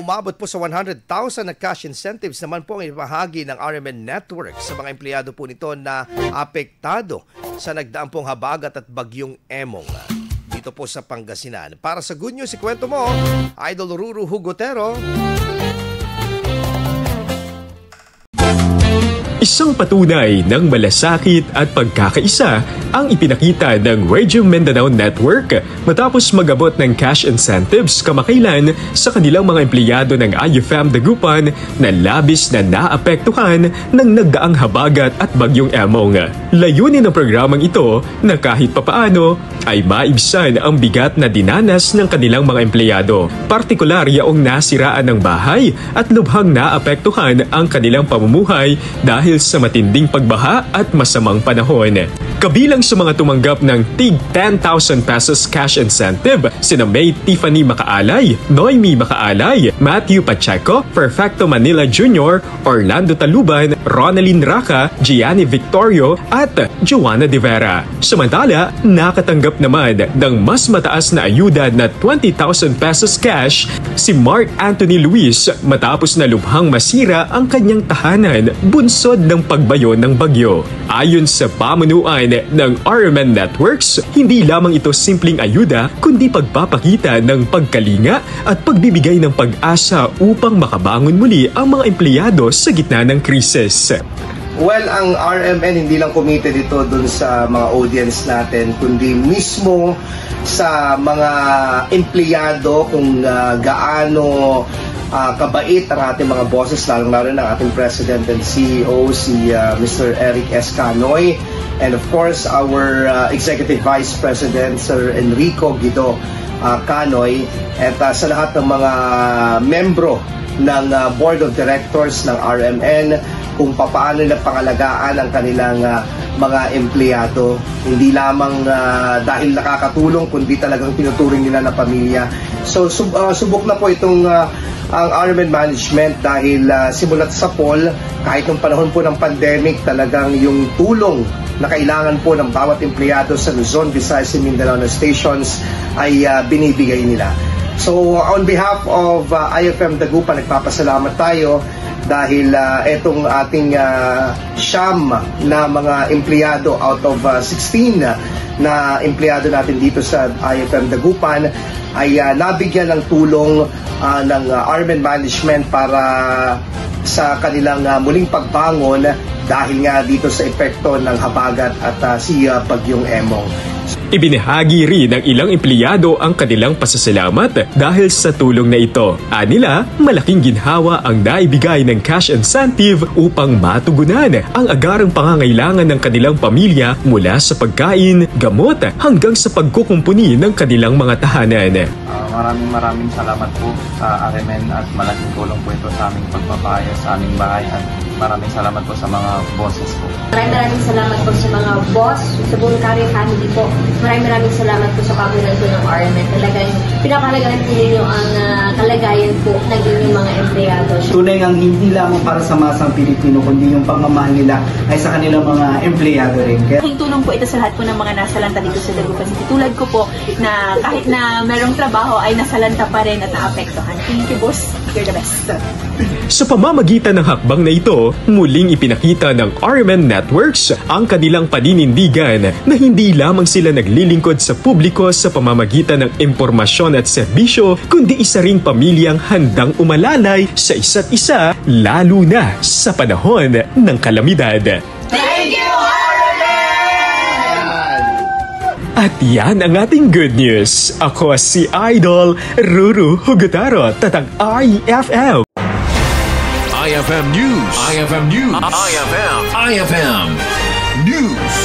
umabot po sa 100,000 na cash incentives naman po ang ibahagi ng RMN Network sa mga empleyado po nito na apektado sa nagdaang pong habagat at bagyong Emong dito po sa Pangasinan. Para sa Good News, ikwento mo, Idol Ruru Hugotero. Isang patunay ng malasakit at pagkakaisa ang ipinakita ng Radio Mindanao Network matapos mag-abot ng cash incentives kamakailan sa kanilang mga empleyado ng IFM Dagupan na labis na naapektuhan ng nagdaang habagat at bagyong Emong. Layunin ng programang ito na kahit papaano ay maibsan ang bigat na dinanas ng kanilang mga empleyado, partikular yaong nasiraan ng bahay at lubhang naapektuhan ang kanilang pamumuhay dahil sa matinding pagbaha at masamang panahon. Kabilang sa mga tumanggap ng tig 10,000 pesos cash incentive sina May Tiffany Makaalay, Noemi Makaalay, Matthew Pacheco, Perfecto Manila Jr., Orlando Taluban, Ronaldin Raca, Gianni Victorio at Joanna De Vera. Samantala, nakatanggap naman ng mas mataas na ayuda na 20,000 pesos cash si Mark Anthony Luis matapos na lubhang masira ang kanyang tahanan bunsod ng pagbayo ng bagyo. Ayon sa pamunuan ng RMN Networks, hindi lamang ito simpleng ayuda kundi pagpapakita ng pagkalinga at pagbibigay ng pag-asa upang makabangon muli ang mga empleyado sa gitna ng krisis. Well, ang RMN hindi lang committed ito dun sa mga audience natin, kundi mismo sa mga empleyado kung gaano kabait ang ating mga bosses, lalo ng ating President and CEO, si Mr. Eric S. Canoy, and of course, our Executive Vice President, Sir Enrico Guido Canoy, at sa lahat ng mga membro ng Board of Directors ng RMN kung paano nila pangalagaan ang kanilang mga empleyado. Hindi lamang dahil nakakatulong, kundi talagang tinuturing nila na pamilya. So, subok na po itong ang RMN Management dahil simulat sa poll, kahit nung panahon po ng pandemic, talagang yung tulong na kailangan po ng bawat empleyado sa Luzon, Visayas and Mindanao na stations ay binibigay nila. So on behalf of IFM Dagupan, nagpapasalamat tayo dahil etong ating siyam na mga empleyado out of 16 na empleyado natin dito sa IFM Dagupan ay nabigyan ng tulong ng RMN Management para sa kanilang muling pagbangon dahil nga dito sa epekto ng habagat at si Bagyong Emong. Ibinahagi rin ng ilang empleyado ang kanilang pasasalamat dahil sa tulong na ito. Anila, malaking ginhawa ang naibigay ng cash incentive upang matugunan ang agarang pangangailangan ng kanilang pamilya mula sa pagkain, gamot hanggang sa pagkukumpuni ng kanilang mga tahanan. Maraming salamat po sa RMN at malaking tulong po ito sa aming pagpapayos sa aming bahay at maraming salamat po sa mga bosses po. Maraming salamat po sa mga boss, sa buong Career family po. Maraming salamat po sa pamunan po ng RMN. Talagang pinapahalagaan po ninyo ang kalagayan po ng inyong mga empleyado. Tunay ang hindi lamang para sa masang Pilipino, kundi yung pagmamahal nila ay sa kanilang mga empleyado rin. Malaking tulong po ito sa lahat po ng mga nasalanta dito sa Dagupan City. Tulad ko po na kahit na merong trabaho ay nasalanta pa rin at naapektuhan. Thank you, boss. You're the best. Sa pamamagitan ng hakbang na ito, muling ipinakita ng RMN Networks ang kanilang paninindigan na hindi lamang sila naglilingkod sa publiko sa pamamagitan ng impormasyon at serbisyo, kundi isa ring pamilyang handang umalalay sa isa't isa, lalo na sa panahon ng kalamidad. Thank you, RMN! At yan ang ating good news. Ako si Idol Ruru Hugotero, Tatang IFM. IFM News. IFM News. IFM News.